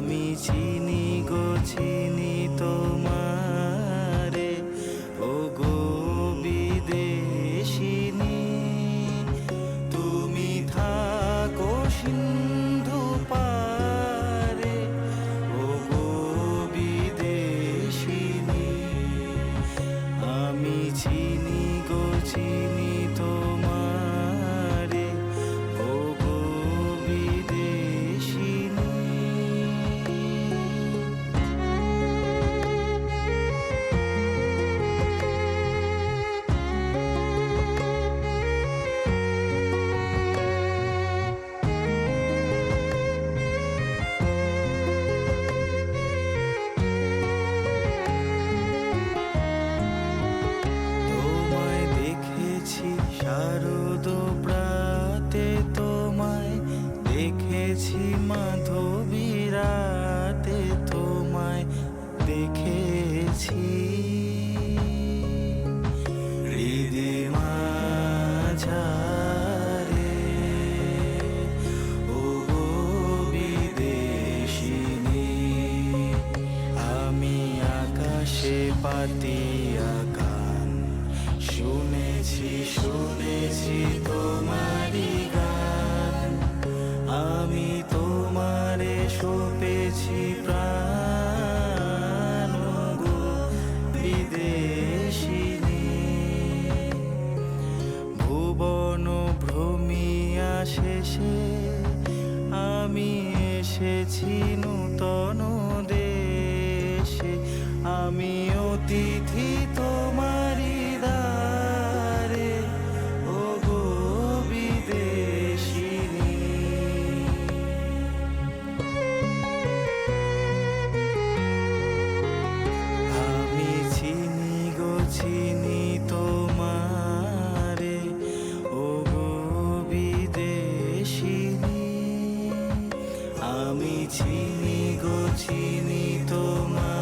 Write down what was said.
আমি চিনি গো চিনি তোমারে, ও গো বিদেশিনী। তুমি থাকো সিন্ধু পারে, ও গো বিদেশিনী। আমি চিনি গো চিনি তোমারে, ও গো বিদেশিনী। তোমায় দেখেছি শারদ প্রাতে, তোমায় দেখেছি মাধবী রাতে, তোমায় দেখেছি হৃদে মাঝারে, ও গো বিদেশিনী। আমি আকাশে পাতিয়া গান শুনেছি শুনেছি তোমারি গান। আমি তোমারে সপেছি প্রাণ, গো বিদেশিনী। ভুবন ভ্রমিয়া শেষে আমি এসেছি নূতন দেশে। আমি অতিথি তোমারি দ্বারে, ও গো বিদেশিনী। আমি চিনি গো চিনি তোমারে, ও গো বিদেশিনী। আমি চিনি গো চিনি তোমারে।